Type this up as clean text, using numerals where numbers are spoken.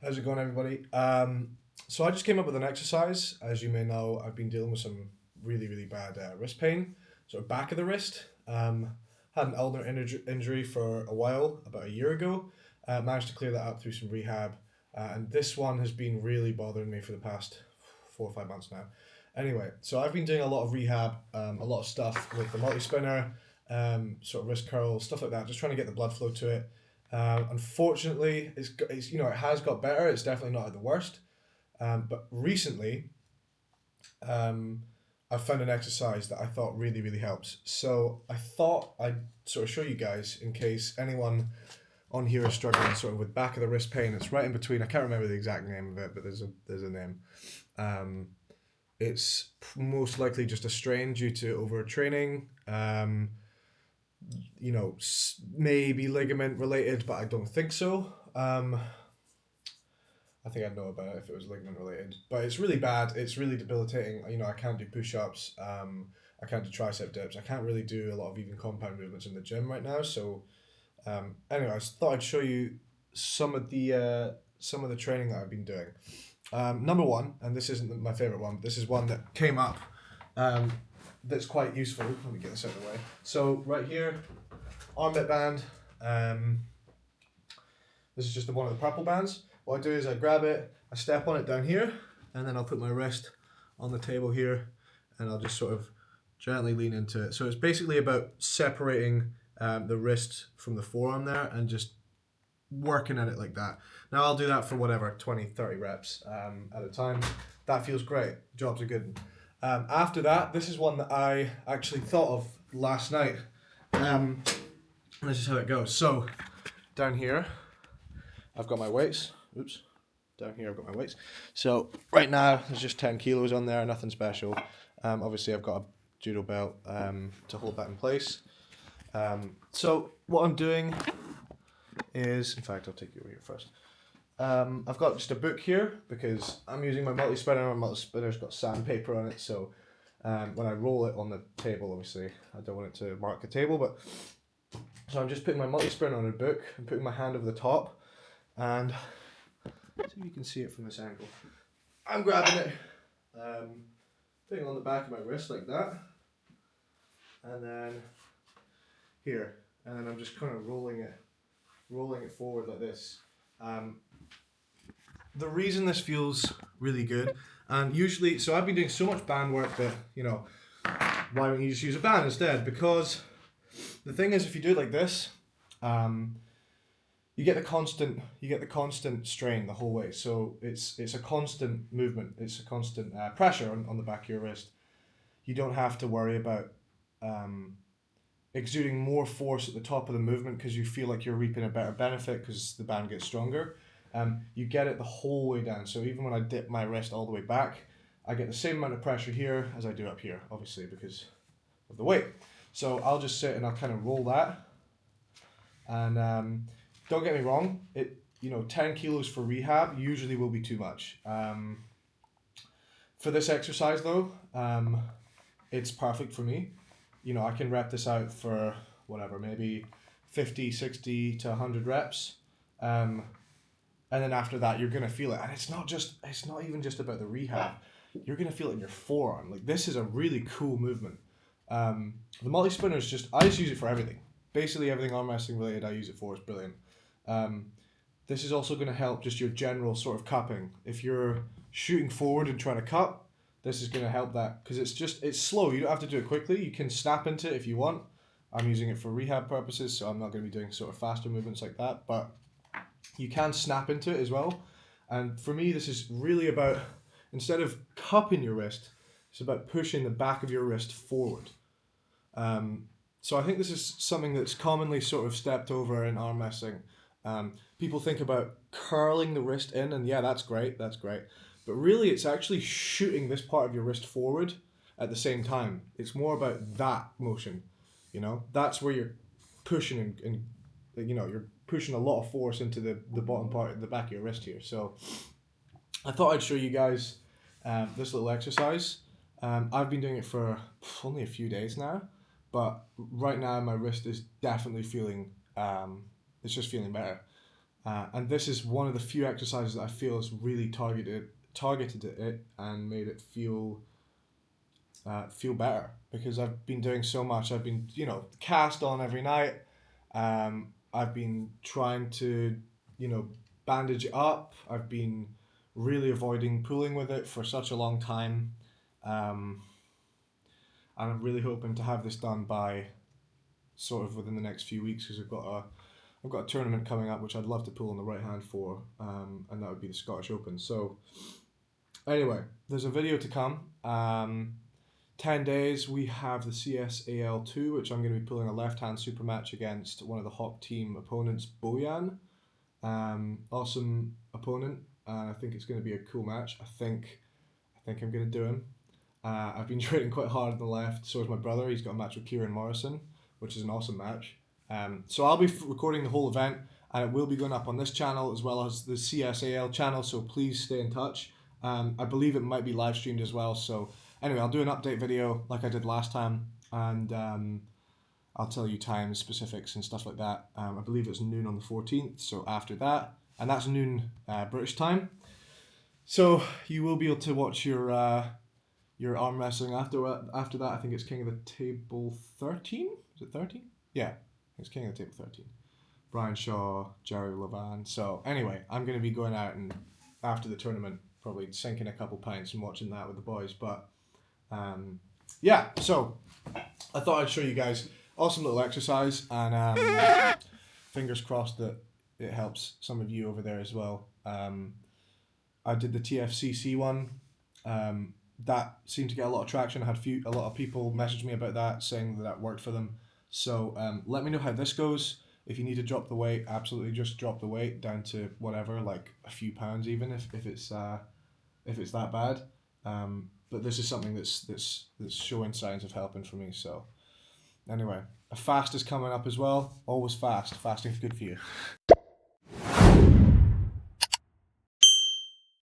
How's it going, everybody? So I just came up with an exercise. As you may know, I've been dealing with some really bad wrist pain, sort of back of the wrist. Had an ulnar injury for a while, about a year ago. Managed to clear that up through some rehab, and this one has been really bothering me for the past 4 or 5 months now. Anyway, so I've been doing a lot of rehab, a lot of stuff with the multi spinner, sort of wrist curls, stuff like that. Just trying to get the blood flow to it. Unfortunately, it's it has got better. It's definitely not at the worst. But recently, um, I found an exercise that I thought really helps. So I thought I'd sort of show you guys in case anyone on here is struggling sort of with back of the wrist pain. It's right in between. I can't remember the exact name of it, but there's a name. Um, it's most likely just a strain due to overtraining. Maybe ligament related, but I don't think so. I think I'd know about it if it was ligament related, but it's really bad. It's really debilitating. I can't do push-ups. I can't do tricep dips. I can't really do a lot of even compound movements in the gym right now. So, anyway, I thought I'd show you some of the training that I've been doing. Number one, and this isn't my favorite one. This is one that came up. That's quite useful. Let me get this out of the way. So right here, armpit band. This is just one of the purple bands. What I do is I grab it, I step on it down here, and then I'll put my wrist on the table here, and I'll just sort of gently lean into it. So it's basically about separating the wrist from the forearm there and just working at it like that. Now I'll do that for whatever, 20, 30 reps at a time. That feels great. Jobs are good. After that, this is one that I actually thought of last night. This is how it goes. So down here, I've got my weights. Oops. Down here, I've got my weights. So right now, there's just 10 kilos on there, nothing special. Obviously, I've got a judo belt to hold that in place. So what I'm doing is, in fact, I'll take you over here first. I've got just a book here because I'm using my multi-spinner. My multi-spinner's got sandpaper on it, so when I roll it on the table, obviously, I don't want it to mark the table, but so I'm just putting my multi-spinner on a book and putting my hand over the top, and see if you can see it from this angle. I'm grabbing it, putting it on the back of my wrist like that, and then here, and then I'm just kind of rolling it forward like this. The reason this feels really good, and usually, so I've been doing so much band work that, why don't you just use a band instead? Because the thing is, if you do it like this, you get the constant strain the whole way. So it's a constant movement. It's a constant pressure on the back of your wrist. You don't have to worry about exuding more force at the top of the movement because you feel like you're reaping a better benefit because the band gets stronger. You get it the whole way down. So even when I dip my wrist all the way back, I get the same amount of pressure here as I do up here, obviously because of the weight. So I'll just sit and I'll kind of roll that. And don't get me wrong, 10 kilos for rehab usually will be too much. For this exercise though, it's perfect for me. I can rep this out for whatever, maybe 50, 60 to 100 reps. And then after that, you're going to feel it. And it's not even just about the rehab. You're going to feel it in your forearm. Like, this is a really cool movement. The multi-spinner is I just use it for everything. Basically everything arm wrestling related I use it for. It's brilliant. This is also going to help just your general sort of cupping. If you're shooting forward and trying to cup, this is going to help that because it's slow. You don't have to do it quickly. You can snap into it if you want. I'm using it for rehab purposes, so I'm not going to be doing sort of faster movements like that, but you can snap into it as well. And for me, this is really about, instead of cupping your wrist, it's about pushing the back of your wrist forward. So I think this is something that's commonly sort of stepped over in arm wrestling. People think about curling the wrist in, and yeah, that's great. But really, it's actually shooting this part of your wrist forward at the same time. It's more about that motion. That's where you're pushing and you're pushing a lot of force into the bottom part of the back of your wrist here. So I thought I'd show you guys this little exercise. I've been doing it for only a few days now, but right now my wrist is definitely feeling, it's just feeling better. And this is one of the few exercises that I feel has really targeted at it and made it feel better, because I've been doing so much. I've been, cast on every night. I've been trying to, bandage it up. I've been really avoiding pulling with it for such a long time. And I'm really hoping to have this done by sort of within the next few weeks, because I've got a tournament coming up which I'd love to pull on the right hand for, and that would be the Scottish Open. So anyway, there's a video to come. 10 days, we have the CSAL2, which I'm going to be pulling a left-hand super match against one of the Hawk team opponents, Bojan. Awesome opponent. I think it's going to be a cool match. I think I'm going to do him. I've been training quite hard on the left. So is my brother. He's got a match with Kieran Morrison, which is an awesome match. So I'll be recording the whole event, and it will be going up on this channel as well as the CSAL channel. So please stay in touch. I believe it might be live streamed as well. So anyway, I'll do an update video like I did last time, and I'll tell you times, specifics, and stuff like that. I believe it's noon on the 14th. So after that, and that's noon British time. So you will be able to watch your arm wrestling after that. I think it's King of the Table 13. Is it 13? Yeah, it's King of the Table 13. Brian Shaw, Jerry Levan. So anyway, I'm going to be going out and after the tournament, probably sinking a couple pints and watching that with the boys. But yeah, so I thought I'd show you guys. Awesome little exercise, and fingers crossed that it helps some of you over there as well. I did the TFCC one. That seemed to get a lot of traction. I had a lot of people message me about that, saying that worked for them. So let me know how this goes. If you need to drop the weight, absolutely just drop the weight down to whatever, like a few pounds even, if it's that bad. But this is something that's showing signs of helping for me. So anyway, a fast is coming up as well. Always fast. Fasting's good for you.